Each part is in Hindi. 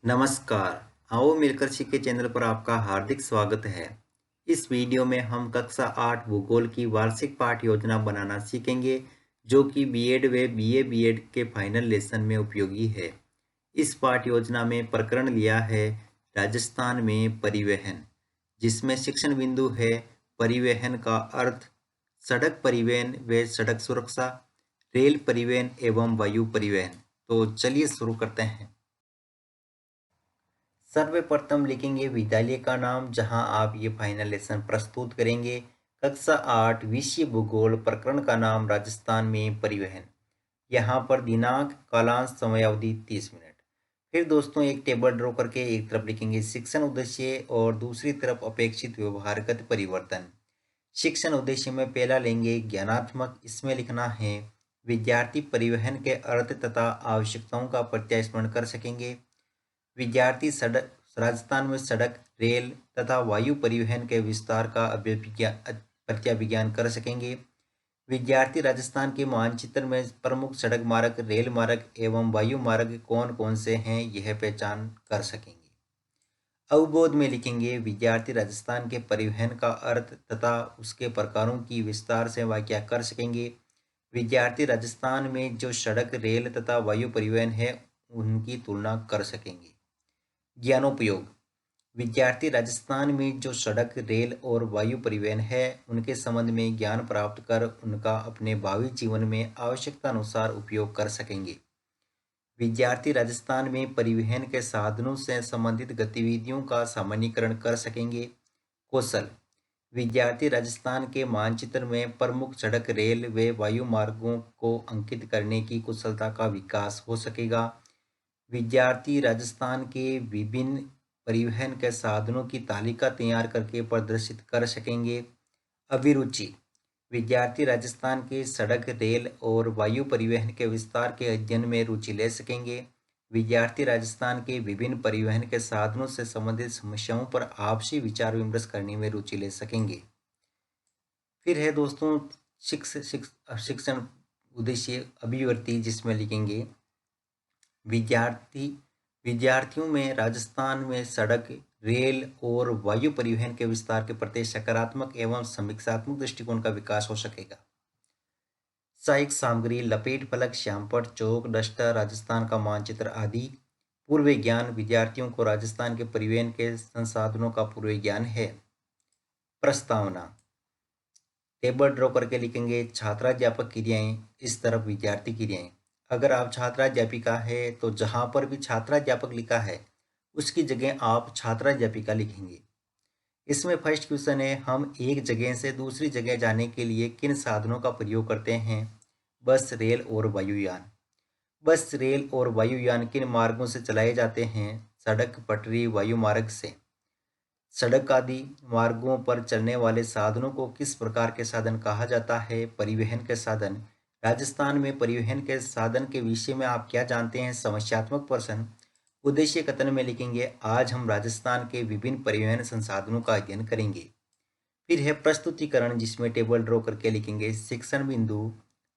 नमस्कार। आओ मिलकर सीखे चैनल पर आपका हार्दिक स्वागत है। इस वीडियो में हम कक्षा 8 भूगोल की वार्षिक पाठ योजना बनाना सीखेंगे, जो कि बीएड व बीए बीएड के फाइनल लेसन में उपयोगी है। इस पाठ योजना में प्रकरण लिया है राजस्थान में परिवहन, जिसमें शिक्षण बिंदु है परिवहन का अर्थ, सड़क परिवहन व सड़क सुरक्षा, रेल परिवहन एवं वायु परिवहन। तो चलिए शुरू करते हैं। सर्वप्रथम लिखेंगे विद्यालय का नाम जहां आप ये फाइनल लेसन प्रस्तुत करेंगे। कक्षा 8 विषय भूगोल, प्रकरण का नाम राजस्थान में परिवहन। यहाँ पर दिनांक, कालांश, समयावधि 30 मिनट। फिर दोस्तों एक टेबल ड्रॉ करके एक तरफ लिखेंगे शिक्षण उद्देश्य और दूसरी तरफ अपेक्षित व्यवहारगत परिवर्तन। शिक्षण उद्देश्य में पहला लेंगे ज्ञानात्मक। इसमें लिखना है विद्यार्थी परिवहन के अर्थ तथा आवश्यकताओं का प्रत्यास्मरण कर सकेंगे। विद्यार्थी सड़क राजस्थान में सड़क, रेल तथा वायु परिवहन के विस्तार का प्रत्याभिज्ञान कर सकेंगे। विद्यार्थी राजस्थान के मानचित्र में प्रमुख सड़क मार्ग, रेल मार्ग एवं वायु मार्ग कौन कौन से हैं, यह पहचान कर सकेंगे। अवबोध में लिखेंगे विद्यार्थी राजस्थान के परिवहन का अर्थ तथा उसके प्रकारों की विस्तार से व्याख्या कर सकेंगे। विद्यार्थी राजस्थान में जो सड़क, रेल तथा वायु परिवहन है, उनकी तुलना कर सकेंगे। ज्ञानोपयोग, विद्यार्थी राजस्थान में जो सड़क, रेल और वायु परिवहन है, उनके संबंध में ज्ञान प्राप्त कर उनका अपने भावी जीवन में आवश्यकता अनुसार उपयोग कर सकेंगे। विद्यार्थी राजस्थान में परिवहन के साधनों से संबंधित गतिविधियों का सामान्यीकरण कर सकेंगे। कौशल, विद्यार्थी राजस्थान के मानचित्र में प्रमुख सड़क, रेल व वायु मार्गों को अंकित करने की कुशलता का विकास हो सकेगा। विद्यार्थी राजस्थान के विभिन्न परिवहन के साधनों की तालिका तैयार करके प्रदर्शित कर सकेंगे। अभिरुचि, विद्यार्थी राजस्थान के सड़क, रेल और वायु परिवहन के विस्तार के अध्ययन में रुचि ले सकेंगे। विद्यार्थी राजस्थान के विभिन्न परिवहन के साधनों से संबंधित समस्याओं पर आपसी विचार विमर्श करने में रुचि ले सकेंगे। फिर है दोस्तों शिक्षण उद्देश्य अभिवर्ती, जिसमें लिखेंगे विद्यार्थियों में राजस्थान में सड़क, रेल और वायु परिवहन के विस्तार के प्रति सकारात्मक एवं समीक्षात्मक दृष्टिकोण का विकास हो सकेगा। सहायक सामग्री लपेट फलक, श्यामपट्ट, चौक, डस्टर, राजस्थान का मानचित्र आदि। पूर्व ज्ञान, विद्यार्थियों को राजस्थान के परिवहन के संसाधनों का पूर्व ज्ञान है। प्रस्तावना, टेबल ड्रॉ करके लिखेंगे छात्राध्यापक क्रियाएं, इस तरफ विद्यार्थी क्रियाएं। अगर आप छात्राध्यापिका है तो जहां पर भी छात्राध्यापक लिखा है उसकी जगह आप छात्राध्यापिका लिखेंगे। इसमें फर्स्ट क्वेश्चन है, हम एक जगह से दूसरी जगह जाने के लिए किन साधनों का प्रयोग करते हैं? बस, रेल और वायुयान। बस, रेल और वायुयान किन मार्गों से चलाए जाते हैं? सड़क, पटरी, वायु मार्ग से। सड़क आदि मार्गों पर चलने वाले साधनों को किस प्रकार के साधन कहा जाता है? परिवहन के साधन। राजस्थान में परिवहन के साधन के विषय में आप क्या जानते हैं? समस्यात्मक प्रश्न। उद्देश्य कथन में लिखेंगे आज हम राजस्थान के विभिन्न परिवहन संसाधनों का अध्ययन करेंगे। फिर है प्रस्तुतिकरण, जिसमें टेबल ड्रॉ करके लिखेंगे शिक्षण बिंदु,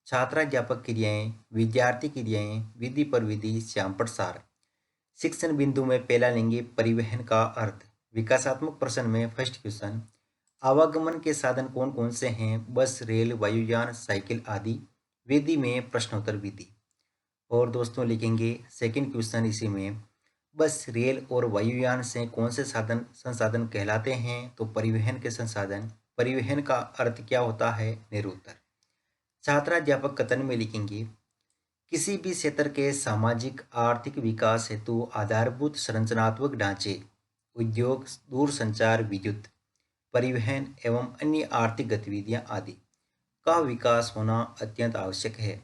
छात्राध्यापक क्रियाएं, विद्यार्थी क्रियाएं, विधि पर विधि, श्यामपट्ट सार। शिक्षण बिंदु में पहला लेंगे परिवहन का अर्थ। विकासात्मक प्रश्न में फर्स्ट क्वेश्चन, आवागमन के साधन कौन कौन से हैं? बस, रेल, वायुयान, साइकिल आदि। विधि में प्रश्नोत्तर विधि। और दोस्तों लिखेंगे सेकंड क्वेश्चन इसी में, बस, रेल और वायुयान से कौन से संसाधन कहलाते हैं? तो परिवहन के संसाधन। परिवहन का अर्थ क्या होता है? निरुत्तर। छात्राध्यापक कथन में लिखेंगे किसी भी क्षेत्र के सामाजिक आर्थिक विकास हेतु आधारभूत संरचनात्मक ढांचे, उद्योग, दूरसंचार, विद्युत, परिवहन एवं अन्य आर्थिक गतिविधियां आदि का विकास होना अत्यंत आवश्यक है।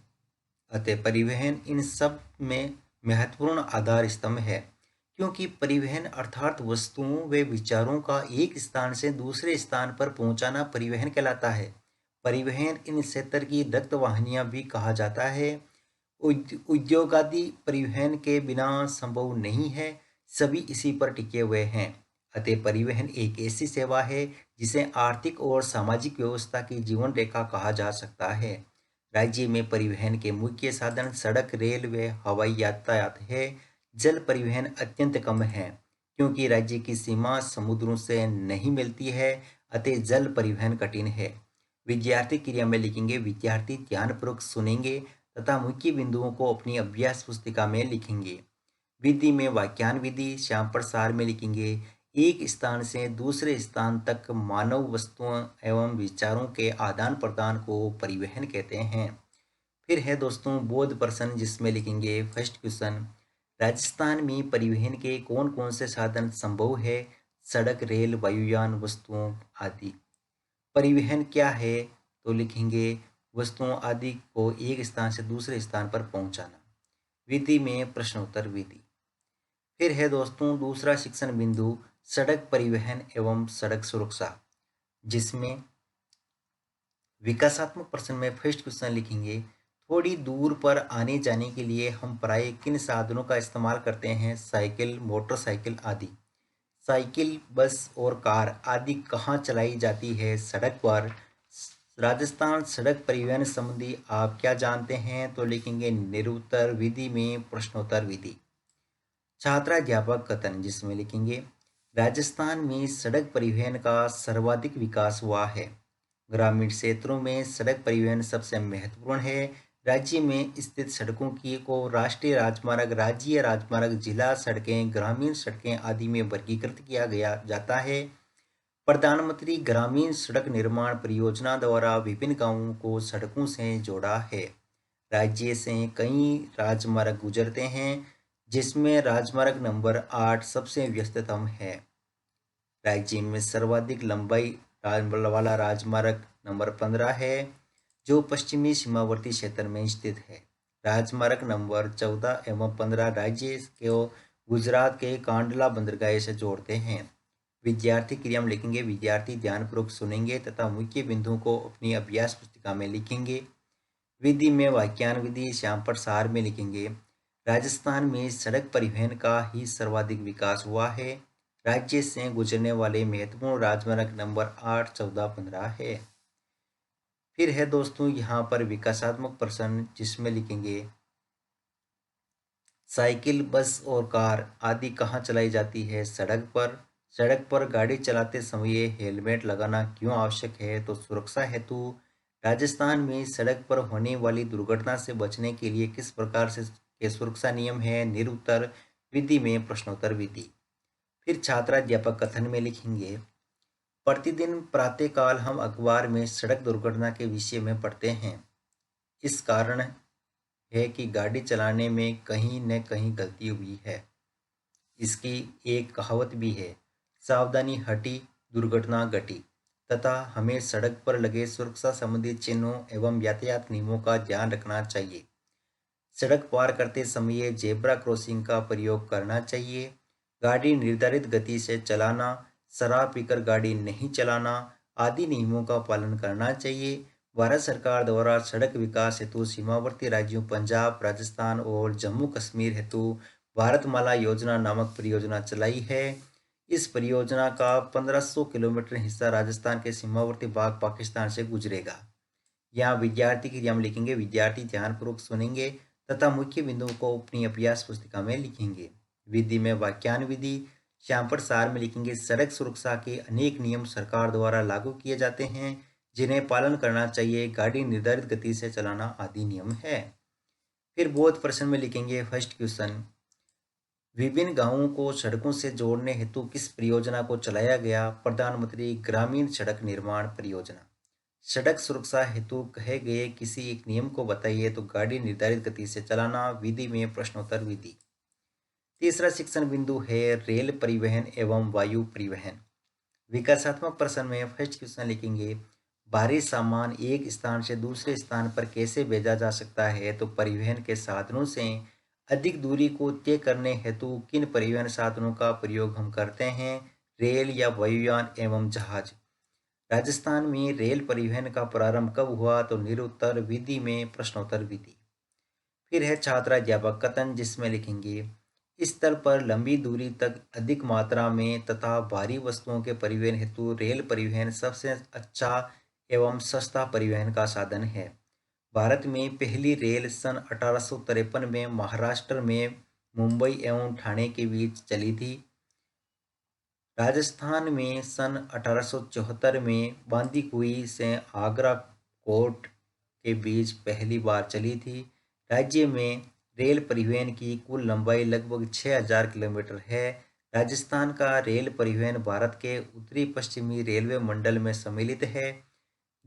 अतः परिवहन इन सब में महत्वपूर्ण आधार स्तंभ है, क्योंकि परिवहन अर्थात वस्तुओं व विचारों का एक स्थान से दूसरे स्थान पर पहुंचाना परिवहन कहलाता है। परिवहन इन क्षेत्र की रक्त वाहिनियां भी कहा जाता है। उद्योग आदि परिवहन के बिना संभव नहीं है, सभी इसी पर टिके हुए हैं। अतः परिवहन एक ऐसी सेवा है जिसे आर्थिक और सामाजिक व्यवस्था की जीवन रेखा कहा जा सकता है। राज्य में परिवहन के मुख्य साधन सड़क, रेल व हवाई यातायात है, जल परिवहन अत्यंत कम है क्योंकि राज्य की सीमा समुद्रों से नहीं मिलती है, अतः जल परिवहन कठिन है। विद्यार्थी क्रिया में लिखेंगे, विद्यार्थी ध्यानपूर्वक सुनेंगे तथा मुख्य बिंदुओं को अपनी अभ्यास पुस्तिका में लिखेंगे। विधि में वाक्यान विधि श्याम प्रसार में लिखेंगे, एक स्थान से दूसरे स्थान तक मानव वस्तुओं एवं विचारों के आदान प्रदान को परिवहन कहते हैं। फिर है दोस्तों बोध प्रश्न, जिसमें लिखेंगे फर्स्ट क्वेश्चन, राजस्थान में परिवहन के कौन कौन से साधन संभव है? सड़क, रेल, वायुयान, वस्तुओं आदि। परिवहन क्या है? तो लिखेंगे वस्तुओं आदि को एक स्थान से दूसरे स्थान पर पहुंचाना। विधि में प्रश्नोत्तर विधि। फिर है दोस्तों दूसरा शिक्षण बिंदु, सड़क परिवहन एवं सड़क सुरक्षा, जिसमें विकासात्मक प्रश्न में फर्स्ट क्वेश्चन लिखेंगे, थोड़ी दूर पर आने जाने के लिए हम प्राय किन साधनों का इस्तेमाल करते हैं? साइकिल, मोटरसाइकिल आदि। साइकिल, बस और कार आदि कहाँ चलाई जाती है? सड़क पर। राजस्थान सड़क परिवहन संबंधी आप क्या जानते हैं? तो लिखेंगे निरुत्तर। विधि में प्रश्नोत्तर विधि। छात्राध्यापक कथन, जिसमें लिखेंगे राजस्थान में सड़क परिवहन का सर्वाधिक विकास हुआ है। ग्रामीण क्षेत्रों में सड़क परिवहन सबसे महत्वपूर्ण है। राज्य में स्थित सड़कों की को राष्ट्रीय राजमार्ग, राज्य राजमार्ग, जिला सड़कें, ग्रामीण सड़कें आदि में वर्गीकृत किया गया जाता है। प्रधानमंत्री ग्रामीण सड़क निर्माण परियोजना द्वारा विभिन्न गांवों को सड़कों से जोड़ा है। राज्य से कई राजमार्ग गुजरते हैं, जिसमें राजमार्ग नंबर 8 सबसे व्यस्ततम है। राज्य में सर्वाधिक लंबाई वाला राजमार्ग नंबर 15 है, जो पश्चिमी सीमावर्ती क्षेत्र में स्थित है। राजमार्ग नंबर 14 एवं 15 राज्य को गुजरात के कांडला बंदरगाह से जोड़ते हैं। विद्यार्थी क्रिया में लिखेंगे, विद्यार्थी ध्यानपूर्वक सुनेंगे तथा मुख्य बिंदुओं को अपनी अभ्यास पुस्तिका में लिखेंगे। विधि में वाक्यान विधि श्याम प्रसार में लिखेंगे, राजस्थान में सड़क परिवहन का ही सर्वाधिक विकास हुआ है। राज्य से गुजरने वाले महत्वपूर्ण राजमार्ग नंबर 8, 14, 15 है। फिर है दोस्तों यहाँ पर विकासात्मक प्रश्न, जिसमें लिखेंगे साइकिल, बस और कार आदि कहाँ चलाई जाती है? सड़क पर। सड़क पर गाड़ी चलाते समय हेलमेट लगाना क्यों आवश्यक है? तो सुरक्षा हेतु। राजस्थान में सड़क पर होने वाली दुर्घटना से बचने के लिए किस प्रकार से के सुरक्षा नियम है? निरुत्तर। विधि में प्रश्नोत्तर विधि। फिर छात्राध्यापक कथन में लिखेंगे, प्रतिदिन प्रातःकाल हम अखबार में सड़क दुर्घटना के विषय में पढ़ते हैं। इस कारण है कि गाड़ी चलाने में कहीं न कहीं गलती हुई है। इसकी एक कहावत भी है, सावधानी हटी दुर्घटना घटी, तथा हमें सड़क पर लगे सुरक्षा संबंधी चिन्हों एवं यातायात नियमों का ध्यान रखना चाहिए। सड़क पार करते समय जेब्रा क्रॉसिंग का प्रयोग करना चाहिए। गाड़ी निर्धारित गति से चलाना, शराब पीकर गाड़ी नहीं चलाना आदि नियमों का पालन करना चाहिए। भारत सरकार द्वारा सड़क विकास हेतु सीमावर्ती राज्यों पंजाब, राजस्थान और जम्मू कश्मीर हेतु भारतमाला योजना नामक परियोजना चलाई है। इस परियोजना का 1500 किलोमीटर हिस्सा राजस्थान के सीमावर्ती भाग पाकिस्तान से गुजरेगा। यहाँ विद्यार्थी की हम लिखेंगे, विद्यार्थी ध्यानपूर्वक सुनेंगे तथा मुख्य बिंदुओं को अपनी अभ्यास पुस्तिका में लिखेंगे। विधि में वाक्यान विधि श्याम प्रसार में लिखेंगे, सड़क सुरक्षा के अनेक नियम सरकार द्वारा लागू किए जाते हैं, जिन्हें पालन करना चाहिए। गाड़ी निर्धारित गति से चलाना आदि नियम है। फिर बोध प्रश्न में लिखेंगे फर्स्ट क्वेश्चन, विभिन्न गांवों को सड़कों से जोड़ने हेतु किस परियोजना को चलाया गया? प्रधानमंत्री ग्रामीण सड़क निर्माण परियोजना। सड़क सुरक्षा हेतु कहे गए किसी एक नियम को बताइए? तो गाड़ी निर्धारित गति से चलाना। विधि में प्रश्नोत्तर विधि। तीसरा शिक्षण बिंदु है रेल परिवहन एवं वायु परिवहन। विकासात्मक प्रश्न में फर्स्ट क्वेश्चन लिखेंगे, भारी सामान एक स्थान से दूसरे स्थान पर कैसे भेजा जा सकता है? तो परिवहन के साधनों से। अधिक दूरी को तय करने हेतु किन परिवहन साधनों का प्रयोग हम करते हैं? रेल या वायुयान एवं जहाज। राजस्थान में रेल परिवहन का प्रारंभ कब हुआ? तो निरुत्तर। विधि में प्रश्नोत्तर विधि। फिर है छात्राध्यापक कथन, जिसमें लिखेंगे, स्थल पर लंबी दूरी तक अधिक मात्रा में तथा भारी वस्तुओं के परिवहन हेतु रेल परिवहन सबसे अच्छा एवं सस्ता परिवहन का साधन है। भारत में पहली रेल सन 1853 में महाराष्ट्र में मुंबई एवं ठाणे के बीच चली थी। राजस्थान में सन 1874 में बांदीकुई से आगरा कोट के बीच पहली बार चली थी। राज्य में रेल परिवहन की कुल लंबाई लगभग 6000 किलोमीटर है। राजस्थान का रेल परिवहन भारत के उत्तरी पश्चिमी रेलवे मंडल में सम्मिलित है।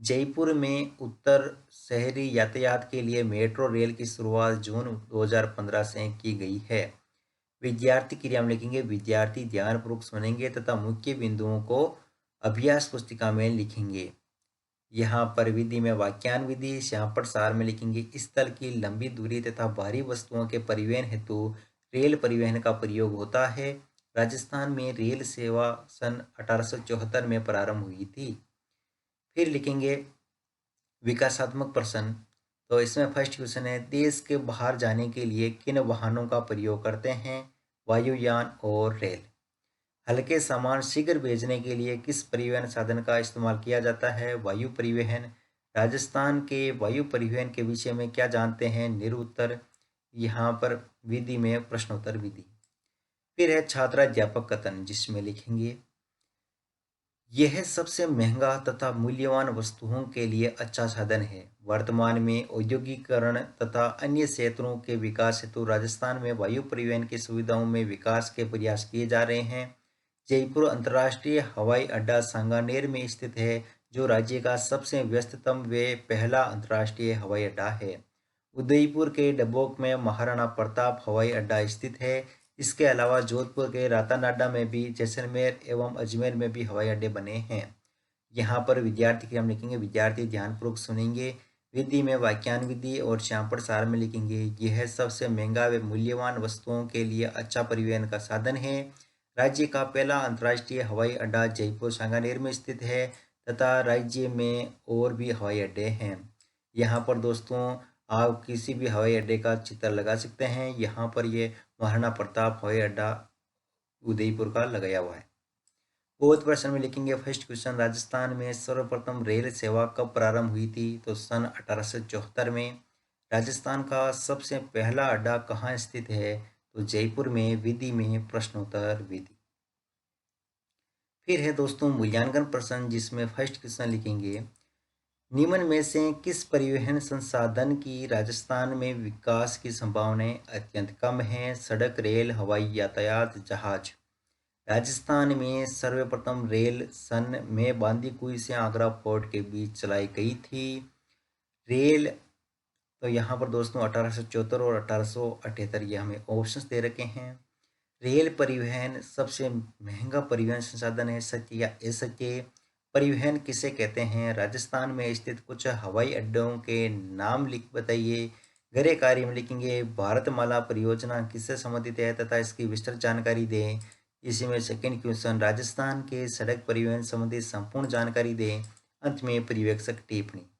जयपुर में उत्तर शहरी यातायात के लिए मेट्रो रेल की शुरुआत जून 2015 से की गई है। विद्यार्थी क्रिया में लिखेंगे, विद्यार्थी ध्यानपूर्वक सुनेंगे तथा मुख्य बिंदुओं को अभ्यास पुस्तिका में लिखेंगे। यहाँ पर विधि में वाक्यान विधि, श्यामपट सार में लिखेंगे, स्थल की लंबी दूरी तथा भारी वस्तुओं के परिवहन हेतु रेल परिवहन का प्रयोग होता है। राजस्थान में रेल सेवा सन 1874 में प्रारंभ हुई थी। फिर लिखेंगे विकासात्मक प्रश्न। तो इसमें फर्स्ट क्वेश्चन है, देश के बाहर जाने के लिए किन वाहनों का प्रयोग करते हैं? वायुयान और रेल। हल्के सामान शीघ्र भेजने के लिए किस परिवहन साधन का इस्तेमाल किया जाता है? वायु परिवहन। राजस्थान के वायु परिवहन के विषय में क्या जानते हैं? निरुत्तर। यहाँ पर विधि में प्रश्नोत्तर विधि। फिर है छात्राध्यापक कथन, जिसमें लिखेंगे, यह सबसे महंगा तथा मूल्यवान वस्तुओं के लिए अच्छा साधन है। वर्तमान में औद्योगिकरण तथा अन्य क्षेत्रों के विकास हेतु राजस्थान में वायु परिवहन की सुविधाओं में विकास के प्रयास किए जा रहे हैं। जयपुर अंतर्राष्ट्रीय हवाई अड्डा सांगानेर में स्थित है, जो राज्य का सबसे व्यस्ततम व पहला अंतर्राष्ट्रीय हवाई अड्डा है। उदयपुर के डबोक में महाराणा प्रताप हवाई अड्डा स्थित है। इसके अलावा जोधपुर के रातानाडा में भी, जैसलमेर एवं अजमेर में भी हवाई अड्डे बने हैं। यहाँ पर विद्यार्थी के हम लिखेंगे, विद्यार्थी ध्यानपूर्वक सुनेंगे। विधि में वाक्यान विधि और श्यामपट सार में लिखेंगे, यह सबसे महंगा व मूल्यवान वस्तुओं के लिए अच्छा परिवहन का साधन है। राज्य का पहला अंतर्राष्ट्रीय हवाई अड्डा जयपुर सांगानेर में स्थित है तथा राज्य में और भी हवाई अड्डे हैं। यहाँ पर दोस्तों आप किसी भी हवाई अड्डे का चित्र लगा सकते हैं। यहाँ पर ये महाराणा प्रताप हवाई अड्डा उदयपुर का लगाया हुआ है। बहुत प्रश्न में लिखेंगे, फर्स्ट क्वेश्चन, राजस्थान में सर्वप्रथम रेल सेवा कब प्रारंभ हुई थी? तो सन 1874 में। राजस्थान का सबसे पहला अड्डा कहाँ स्थित है? तो जयपुर में। विधि में प्रश्नोत्तर विधि। फिर है दोस्तों मूल्यांकन प्रश्न, जिसमें फर्स्ट क्वेश्चन लिखेंगे, निम्न में से किस परिवहन संसाधन की राजस्थान में विकास की संभावनाएं अत्यंत कम हैं? सड़क, रेल, हवाई यातायात, जहाज। राजस्थान में सर्वप्रथम रेल सन में बांदीकुई से आगरा फोर्ट के बीच चलाई गई थी। रेल तो यहाँ पर दोस्तों 1874 और 1878 ये हमें ऑप्शंस दे रखे हैं। रेल परिवहन सबसे महंगा परिवहन संसाधन है, सत्य या असत्य? परिवहन किसे कहते हैं? राजस्थान में स्थित कुछ हवाई अड्डों के नाम लिख बताइए। गृह कार्य में लिखेंगे, भारतमाला परियोजना किससे संबंधित है तथा इसकी विस्तृत जानकारी दें। इसी में सेकंड क्वेश्चन, राजस्थान के सड़क परिवहन संबंधी संपूर्ण जानकारी दें। अंत में पर्यवेक्षक टिप्पणी।